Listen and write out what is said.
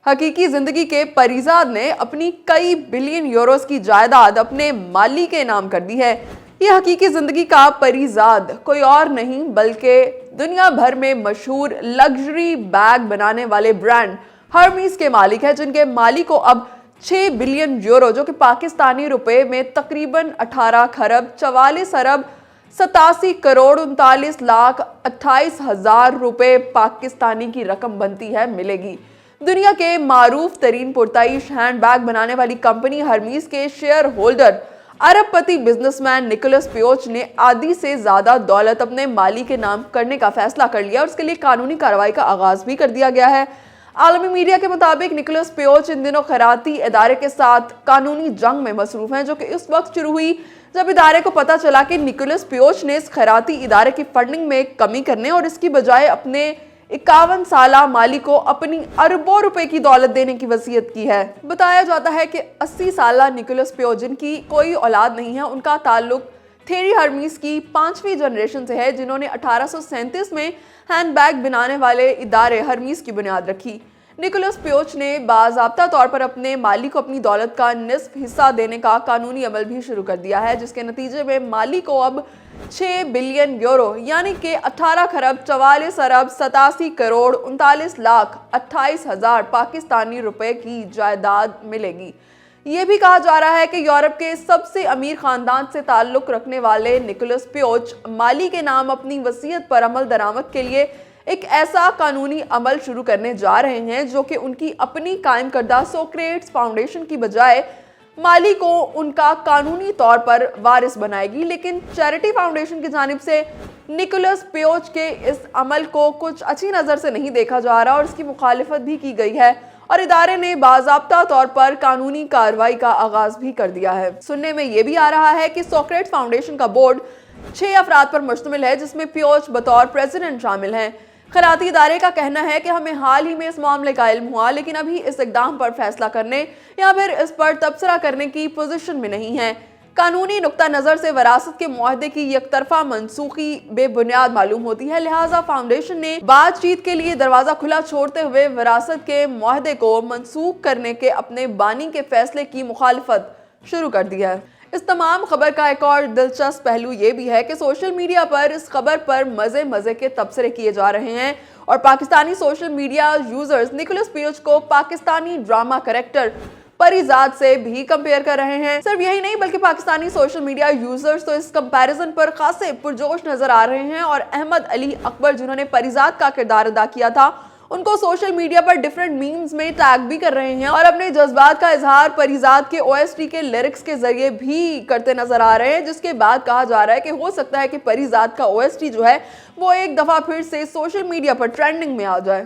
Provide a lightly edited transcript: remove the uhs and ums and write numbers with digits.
हकीकी जिंदगी के परिजाद ने अपनी कई बिलियन यूरोस की जायदाद अपने माली के नाम कर दी है। ये हकीकी जिंदगी का परिजाद कोई और नहीं बल्कि दुनिया भर में मशहूर लग्जरी बैग बनाने वाले ब्रांड हर्मीज के मालिक है, जिनके मालिक को अब 6 बिलियन यूरो जो कि पाकिस्तानी रुपए में तकरीबन 18 खरब 44 अरब 87 करोड़ 39 लाख 28 हजार रुपए पाकिस्तानी की रकम बनती है मिलेगी। दुनिया के मारूफ तरीन पुरताइश हैंडबैग बनाने वाली कंपनी हर्मीज के शेयर होल्डर अरबपति बिजनेसमैन निकोलस पियोच ने आधी से ज्यादा दौलत अपने माली के नाम करने का फैसला कर लिया और उसके लिए कानूनी कार्रवाई का आगाज भी कर दिया गया है। आलमी मीडिया के मुताबिक निकोलस पियोच इन दिनों खैराती इदारे के साथ कानूनी जंग में मसरूफ हैं, जो कि इस वक्त शुरू हुई जब इदारे को पता चला कि निकोलस पियोच ने इस खैराती इदारे की फंडिंग में कमी करने और इसकी बजाय अपने 51 साला माली को अपनी अरबों रुपए की दौलत देने की वसीयत की है। बताया जाता है कि 80 साला निकोलस पियोच, जिनकी कोई औलाद नहीं है, उनका ताल्लुक थेरी हर्मीज की 5वीं जनरेशन से है, जिन्होंने 1837 में हैंडबैग बनाने वाले इदारे हर्मीज की बुनियाद रखी। निकोलस पियोच ने बाज़ाब्ता तौर पर अपने माली को अपनी दौलत का निस्फ हिस्सा देने का कानूनी अमल भी शुरू कर दिया है, जिसके नतीजे में माली को अब 6 बिलियन यूरो यानी कि 18 खरब 44 अरब 87 करोड़ 39 लाख 28 हजार पाकिस्तानी रुपए की जायदाद मिलेगी। ये भी कहा जा रहा है कि यूरोप के सबसे अमीर खानदान से ताल्लुक रखने वाले निकोलस पियोच माली के नाम अपनी वसीयत पर अमल दरामद के लिए एक ऐसा कानूनी अमल शुरू करने जा रहे हैं जो कि उनकी अपनी कायम करदा सोक्रेट्स फाउंडेशन की बजाय माली को उनका कानूनी तौर पर वारिस बनाएगी। लेकिन चैरिटी फाउंडेशन की जानिब से निकोलस पियोच के इस अमल को कुछ अच्छी नज़र से नहीं देखा जा रहा और इसकी मुखालिफत भी की गई है और इदारे ने बाज़ाब्ता तौर पर कानूनी कार्रवाई का आगाज भी कर दिया है। सुनने में यह भी आ रहा है कि सोक्रेट्स फाउंडेशन का बोर्ड 6 अफराद पर मुश्तमिल है, जिसमें पियोच बतौर प्रेसिडेंट शामिल हैं। खैराती इदारे का कहना है कि हमें हाल ही में इस मामले का इल्म हुआ, लेकिन अभी इस इक़दाम पर फैसला करने या फिर इस पर तबसरा करने की पोजीशन में नहीं है। कानूनी नुक्ता नज़र से वरासत के मुआहदे की यकतरफा मनसूखी बेबुनियाद मालूम होती है, लिहाजा फाउंडेशन ने बातचीत के लिए दरवाज़ा खुला छोड़ते हुए वरासत के मुआहदे को मनसूख करने के अपने बानी के फैसले की मुखालिफत शुरू कर दी है। इस तमाम खबर का एक और दिलचस्प पहलू ये भी है कि सोशल मीडिया पर इस खबर पर मजे के तबसरे किए जा रहे हैं और Pakistani social media users Nicholas पियोच को पाकिस्तानी ड्रामा कैरेक्टर परिजाद से भी कंपेयर कर रहे हैं। सिर्फ यही नहीं बल्कि पाकिस्तानी सोशल मीडिया यूजर्स तो इस कंपैरिजन पर खासे पुरजोश नजर आ रहे हैं और अहमद अली अकबर, जिन्होंने परिजाद का किरदार अदा किया था, उनको सोशल मीडिया पर डिफरेंट मीम्स में टैग भी कर रहे हैं और अपने जज्बात का इजहार परिजाद के ओएसटी के लिरिक्स के जरिए भी करते नजर आ रहे हैं, जिसके बाद कहा जा रहा है कि हो सकता है कि परिजाद का ओएसटी जो है वो एक दफा फिर से सोशल मीडिया पर ट्रेंडिंग में आ जाए।